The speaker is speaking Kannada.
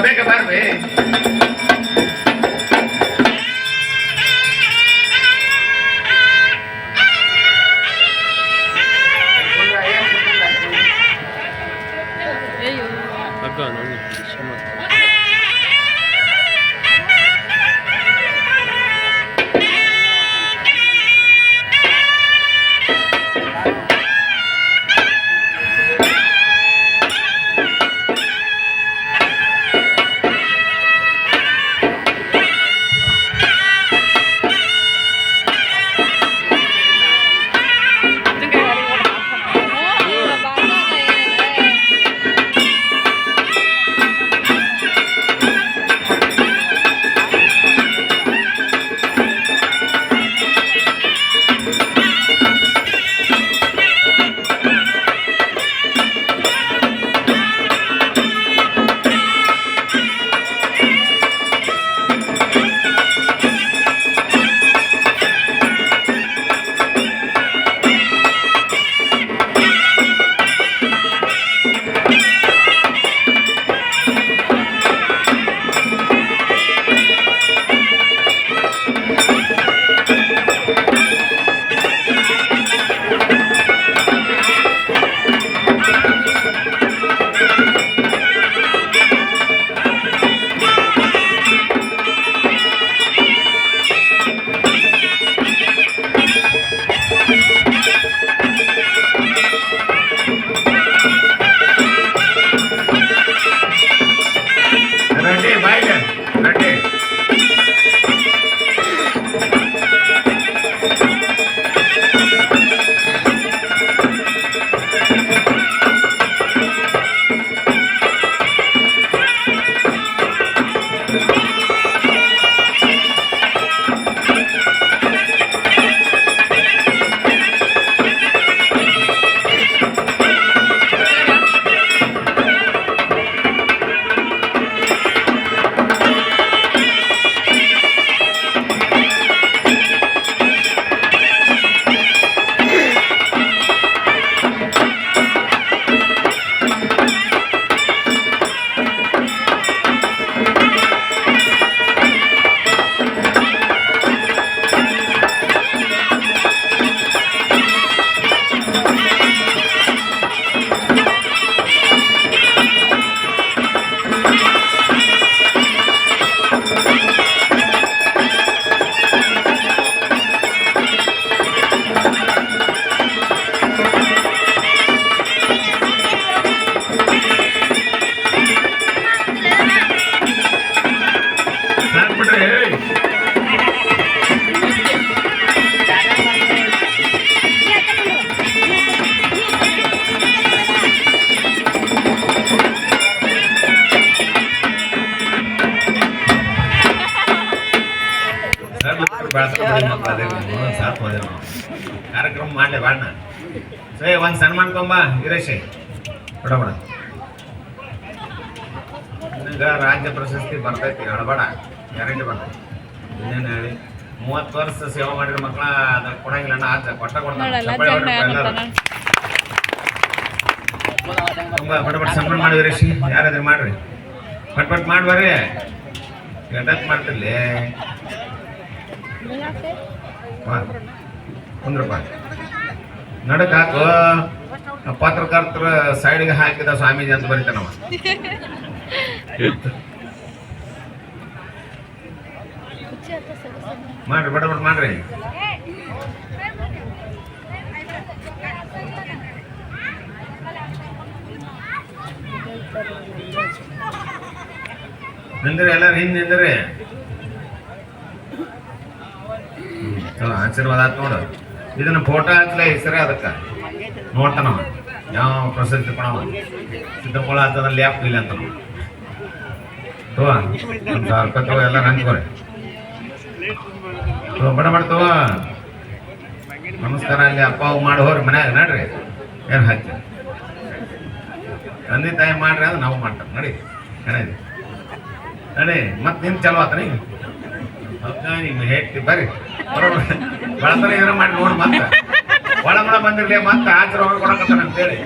ಬೇಗ ಬರ್ರಿ. ಕಾರ್ಯಕ್ರಮ ಮಾಡಲಿ ಬಾಣ ಸೇ ಒಂದು ಸನ್ಮಾನ ತೊಂಬ ವೀರೇಶ್ ಬಿಡಬೇಡ ನಿನಗೆ ರಾಜ್ಯ ಪ್ರಶಸ್ತಿ ಬರ್ತೈತಿ ಅಳಬೇಡ ಗ್ಯಾರಂಟಿ ಬರ್ತೈತಿ ಇನ್ನೇನು ಹೇಳಿ 30 ವರ್ಷ ಸೇವೆ ಮಾಡಿರೋ ಮಕ್ಕಳ ಅದ ಕೊಡಂಗಿಲ್ಲ ಆಚೆ ಕೊಟ್ಟ ಕೊಡ್ತಾರೆ ತುಂಬ ಬಡ ಸನ್ಮಾನ ಮಾಡಿ ವೀರೇಶ್ ಯಾರಾದ್ರೂ ಮಾಡ್ರಿ ಪಟ್ ಪಟ್ ಮಾಡಿ ಬರ್ರಿ ಎದಕ್ ಮಾಡ್ತಿರ್ಲಿ ಕುಂದ್ರಪ್ಪ ನಡಕ್ ಹಾಕು ಪತ್ರಕರ್ತರ ಸೈಡ್ಗೆ ಹಾಕಿದ ಸ್ವಾಮೀಜಿ ಅಂತ ಬರೀತಾನವ ಮಾಡ್ರಿ ಬಡ ಬಡ ಮಾಡ್ರಿ ನಿಂದ್ರಿ ಎಲ್ಲಾರು ಹಿಂದ್ ನಿಂದ್ರಿ ಆಶೀರ್ವಾದ ಆತ್ ನೋಡು ಇದನ್ನ ಫೋಟೋ ಹಚ್ಚಲ ಹೆಸರೇ ಅದಕ್ಕೆ ನೋಡ್ತಾನವ ಯಾವ ಪ್ರಶಸ್ತಿ ಕೊಡವ ಸಿದ್ದಪ್ಪಳ ಹತ್ತದ ಲ್ಯಾಪ್ ಇಲ್ಲ ಅಂತ ತಗೋ ಎಲ್ಲ ಹಂಚ್ಕೋರಿ ಬಡ ಬಡ ತಗೋ ನಮಸ್ಕಾರ ಅಲ್ಲಿ ಅಪ್ಪ ಅವು ಮಾಡಿ ಹೋರಿ ಮನ್ಯಾಗ ನಡ್ರಿ ಏನು ಹಚ್ಚಿ ತಂದೆ ತಾಯಿ ಮಾಡ್ರಿ ಅದು ನಾವು ಮಾಡ್ತಾರೆ ನಡಿ ಏನಿದೆ ನಡಿ ಮತ್ತೆ ನಿನ್ ಚಲೋ ಆತ ನೀ ನಿಮ್ಗೆ ಹೇಳ್ತಿ ಬರ್ರಿ ಬಳತರ ಏನೋ ಮಾಡಿ ನೋಡಿ ಮತ್ತೆ ಒಳ ಬಂದಿರ್ಲಿ ಮತ್ತೆ ಆಚರಣೆ ಕೊಡಕತ್ತಾನ ಅಂತೇಳಿ